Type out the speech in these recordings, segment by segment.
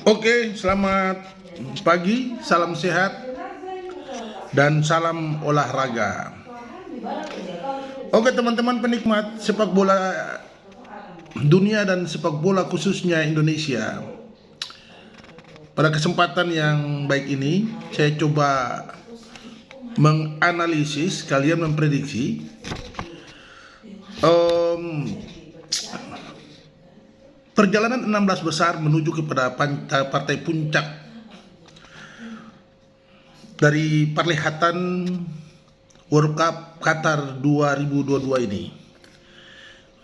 Oke, selamat pagi, salam sehat, dan salam olahraga. Oke, teman-teman penikmat sepak bola dunia dan sepak bola khususnya Indonesia. Pada kesempatan yang baik ini, saya coba menganalisis, kalian memprediksi perjalanan 16 besar menuju kepada partai puncak dari perlihatan World Cup Qatar 2022 ini.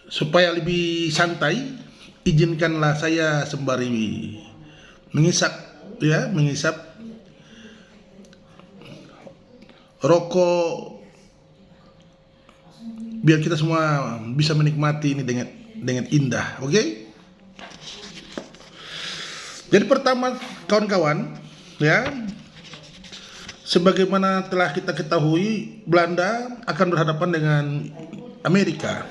Supaya lebih santai, izinkanlah saya sembari mengisap rokok biar kita semua bisa menikmati ini dengan indah, oke? Jadi pertama kawan-kawan, ya, sebagaimana telah kita ketahui, Belanda akan berhadapan dengan Amerika.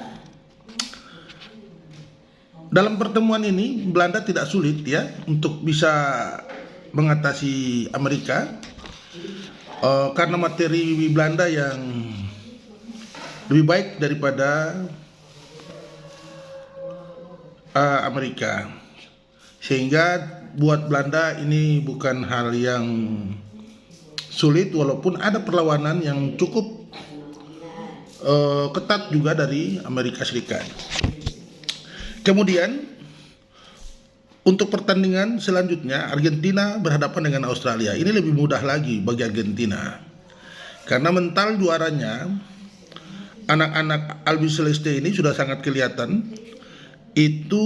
Dalam pertemuan ini Belanda tidak sulit ya untuk bisa mengatasi Amerika karena materi Belanda yang lebih baik daripada Amerika, sehingga buat Belanda ini bukan hal yang sulit, walaupun ada perlawanan yang cukup ketat juga dari Amerika Serikat. Kemudian untuk pertandingan selanjutnya Argentina berhadapan dengan Australia. Ini lebih mudah lagi bagi Argentina karena mental juaranya anak-anak Albi Celeste ini sudah sangat kelihatan. Itu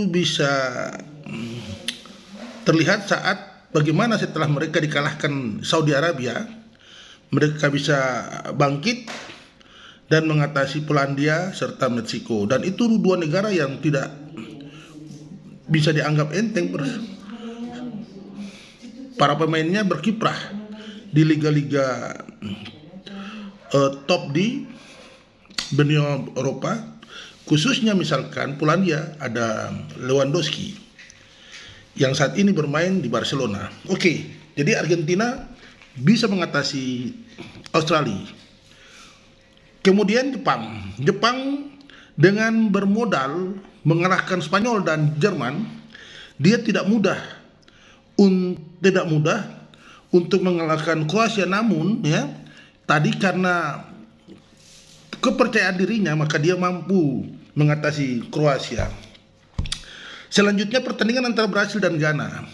bisa terlihat saat bagaimana setelah mereka dikalahkan Saudi Arabia, mereka bisa bangkit dan mengatasi Polandia serta Meksiko, dan itu dua negara yang tidak bisa dianggap enteng. Para pemainnya berkiprah di liga-liga top di benua Eropa, khususnya misalkan Polandia ada Lewandowski yang saat ini bermain di Barcelona. Oke, jadi Argentina bisa mengatasi Australia. Kemudian Jepang dengan bermodal mengalahkan Spanyol dan Jerman, dia tidak mudah untuk mengalahkan Kroasia. Namun ya, tadi karena kepercayaan dirinya maka dia mampu mengatasi Kroasia. Selanjutnya pertandingan antara Brasil dan Ghana.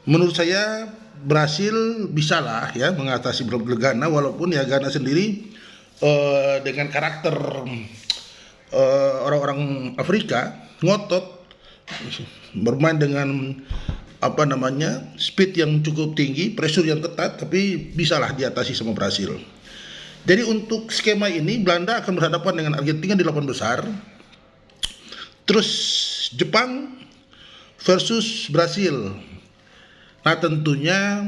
Menurut saya Brasil bisalah ya mengatasi Ghana, walaupun ya Ghana sendiri dengan karakter orang-orang Afrika ngotot, bermain dengan speed yang cukup tinggi, pressure yang ketat, tapi bisalah diatasi sama Brasil. Jadi untuk skema ini Belanda akan berhadapan dengan Argentina di 8 besar. Terus Jepang versus Brasil. Nah, tentunya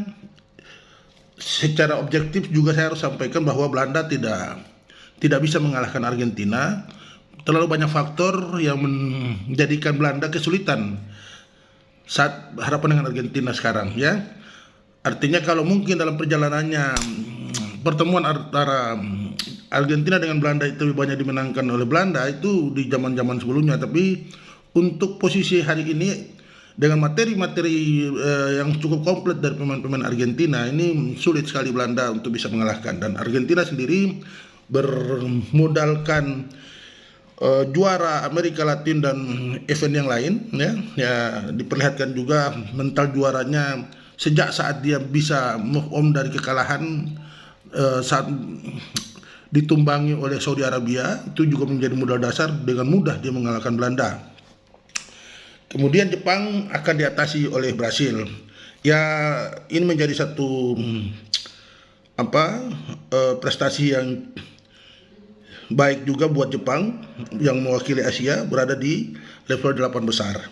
secara objektif juga saya harus sampaikan bahwa Belanda tidak bisa mengalahkan Argentina. Terlalu banyak faktor yang menjadikan Belanda kesulitan saat hadapan dengan Argentina sekarang ya. Artinya kalau mungkin dalam perjalanannya pertemuan antara Argentina dengan Belanda itu lebih banyak dimenangkan oleh Belanda itu di zaman-zaman sebelumnya, tapi untuk posisi hari ini dengan materi-materi yang cukup komplit dari pemain-pemain Argentina, ini sulit sekali Belanda untuk bisa mengalahkan. Dan Argentina sendiri bermodalkan juara Amerika Latin dan event yang lain ya diperlihatkan juga mental juaranya sejak saat dia bisa move on dari kekalahan saat ditumbangi oleh Saudi Arabia. Itu juga menjadi modal dasar, dengan mudah dia mengalahkan Belanda. Kemudian Jepang akan diatasi oleh Brasil. Ya, ini menjadi satu prestasi yang baik juga buat Jepang yang mewakili Asia berada di level 8 besar.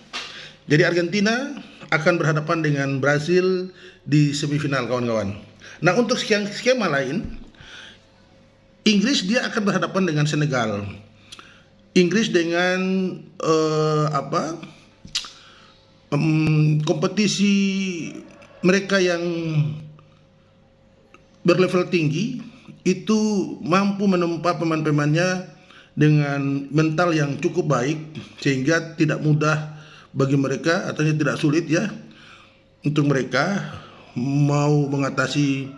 Jadi Argentina akan berhadapan dengan Brasil di semifinal, kawan-kawan. Nah, untuk skema lain, Inggris dia akan berhadapan dengan Senegal. Inggris dengan kompetisi mereka yang berlevel tinggi itu mampu menempa pemain-pemainnya dengan mental yang cukup baik, sehingga tidak mudah bagi mereka atau tidak sulit ya untuk mereka mau mengatasi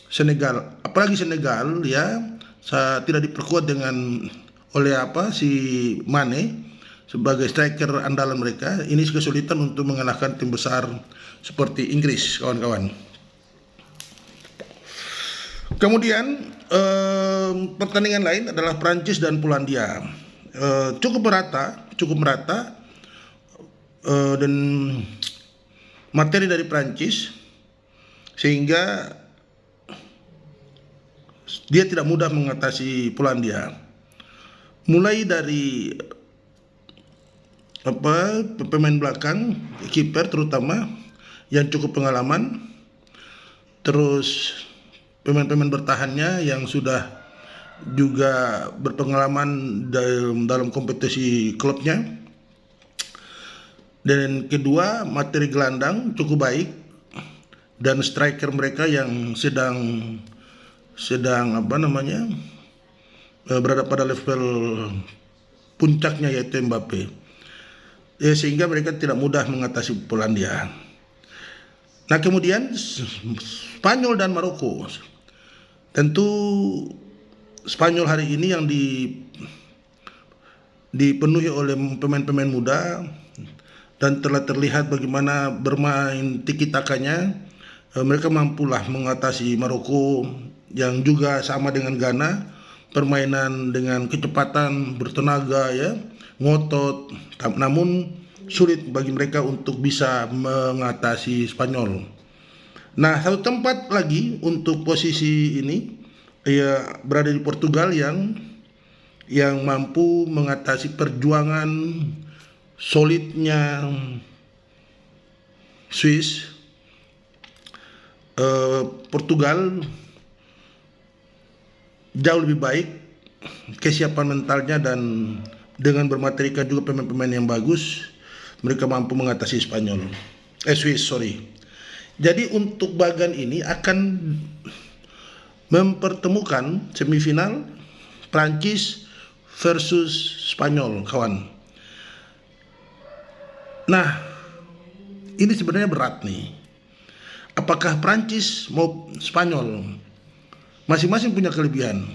Senegal. Apalagi Senegal ya tidak diperkuat dengan oleh si Mane sebagai striker andalan mereka. Ini kesulitan untuk mengalahkan tim besar seperti Inggris, kawan-kawan. Kemudian pertandingan lain adalah Prancis dan Polandia. Cukup merata dan materi dari Prancis sehingga dia tidak mudah mengatasi Polandia. Mulai dari pemain belakang, kiper terutama yang cukup pengalaman, terus pemain-pemain bertahannya yang sudah juga berpengalaman dalam kompetisi klubnya. Dan kedua, materi gelandang cukup baik dan striker mereka yang sedang berada pada level puncaknya, yaitu Mbappe. Ya, sehingga mereka tidak mudah mengatasi Polandia. Nah, kemudian Spanyol dan Maroko. Tentu Spanyol hari ini yang dipenuhi oleh pemain-pemain muda dan telah terlihat bagaimana bermain tiki-takanya. Mereka mampulah mengatasi Maroko yang juga sama dengan Ghana, permainan dengan kecepatan, bertenaga ya, ngotot, namun sulit bagi mereka untuk bisa mengatasi Spanyol. Nah, satu tempat lagi untuk posisi ini ya berada di Portugal yang mampu mengatasi perjuangan solidnya Swiss. Portugal jauh lebih baik kesiapan mentalnya, dan dengan bermaterikan juga pemain-pemain yang bagus, mereka mampu mengatasi Swiss. Jadi untuk bagan ini akan mempertemukan semifinal Prancis versus Spanyol, kawan. Nah, ini sebenarnya berat nih. Apakah Prancis mau Spanyol? Masing-masing punya kelebihan.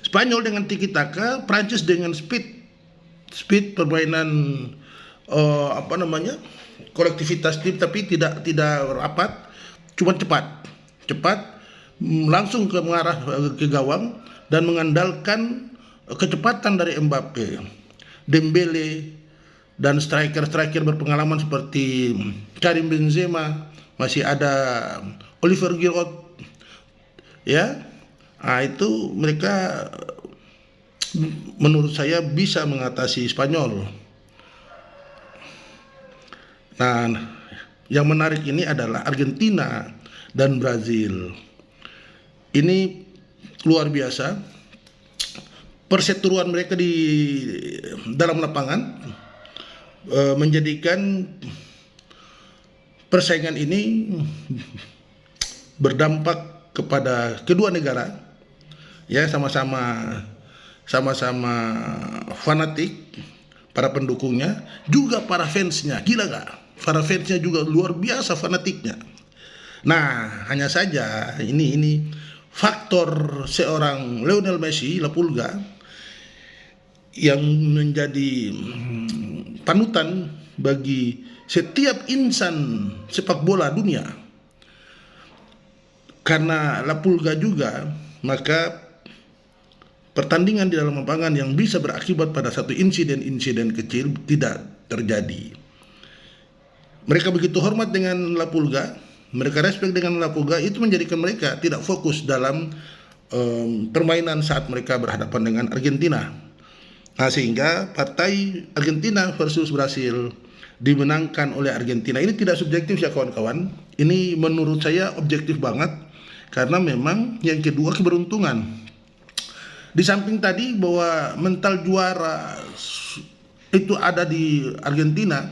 Spanyol dengan tiki-taka, Prancis dengan speed permainan kolektivitas tim, tapi tidak rapat, cuma cepat langsung mengarah ke gawang dan mengandalkan kecepatan dari Mbappe, Dembele, dan striker berpengalaman seperti Karim Benzema, masih ada Oliver Giroud ya. Nah, itu mereka menurut saya bisa mengatasi Spanyol. Nah, yang menarik ini adalah Argentina dan Brazil. Ini luar biasa perseteruan mereka di dalam lapangan, menjadikan persaingan ini berdampak kepada kedua negara ya, sama-sama fanatik para pendukungnya, juga para fansnya. Gila gak? Para fansnya juga luar biasa fanatiknya. Nah, hanya saja ini faktor seorang Lionel Messi, La Pulga, yang menjadi panutan bagi setiap insan sepak bola dunia. Karena La Pulga juga, maka pertandingan di dalam lapangan yang bisa berakibat pada satu insiden kecil tidak terjadi. Mereka begitu hormat dengan La Pulga, mereka respect dengan La Pulga, itu menjadikan mereka tidak fokus dalam permainan saat mereka berhadapan dengan Argentina. Nah, sehingga partai Argentina versus Brasil dimenangkan oleh Argentina. Ini tidak subjektif ya kawan-kawan, ini menurut saya objektif banget, karena memang yang kedua keberuntungan. Di samping tadi bahwa mental juara itu ada di Argentina,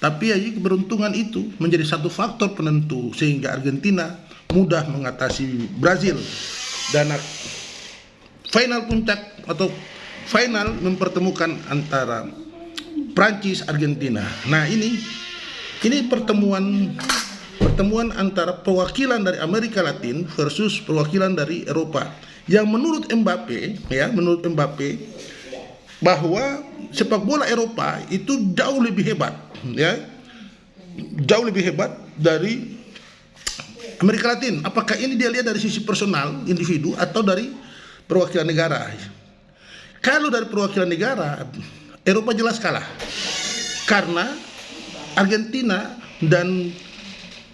Tapi ya keberuntungan itu menjadi satu faktor penentu sehingga Argentina mudah mengatasi Brazil dan final puncak atau final mempertemukan antara Prancis Argentina. Nah, ini pertemuan antara perwakilan dari Amerika Latin versus perwakilan dari Eropa. Yang menurut Mbappe bahwa sepak bola Eropa itu jauh lebih hebat, jauh lebih hebat dari Amerika Latin. Apakah ini dia lihat dari sisi personal individu atau dari perwakilan negara? Kalau dari perwakilan negara, Eropa jelas kalah karena Argentina dan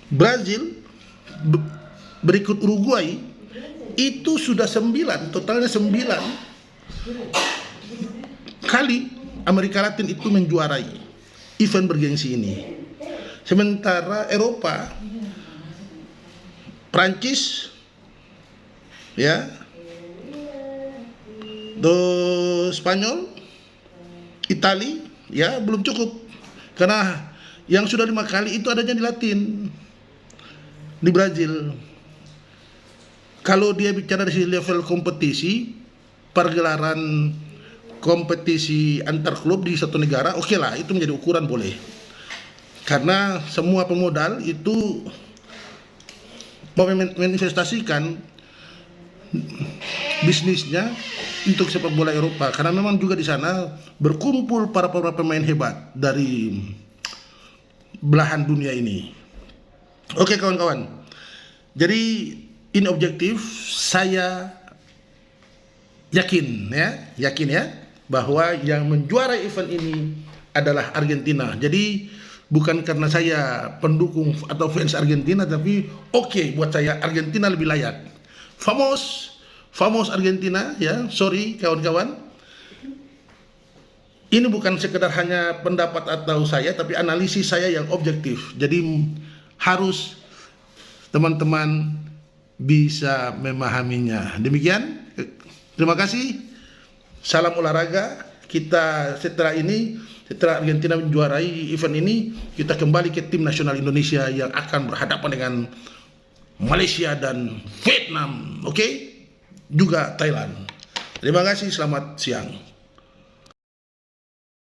Brazil berikut Uruguay itu sudah 9, totalnya 9 kali Amerika Latin itu menjuarai event bergengsi ini. Sementara Eropa, Prancis, Spanyol, Itali, belum cukup karena yang sudah 5 kali itu adanya di Latin, di Brazil. Kalau dia bicara dari level kompetisi, pergelaran kompetisi antar klub di satu negara, oke lah, itu menjadi ukuran boleh. Karena semua pemodal itu mau menginvestasikan bisnisnya untuk sepak bola Eropa, karena memang juga di sana berkumpul para pemain hebat dari belahan dunia ini. Oke kawan-kawan, jadi ini objektif, saya yakin bahwa yang menjuarai event ini adalah Argentina. Jadi bukan karena saya pendukung atau fans Argentina, tapi buat saya Argentina lebih layak. Famos Argentina, sorry kawan-kawan. Ini bukan sekedar hanya pendapat atau saya, tapi analisis saya yang objektif. Jadi harus teman-teman bisa memahaminya. Demikian, terima kasih. Salam olahraga. Kita setelah Argentina menjuarai event ini, kita kembali ke tim nasional Indonesia yang akan berhadapan dengan Malaysia dan Vietnam, juga Thailand. Terima kasih, selamat siang.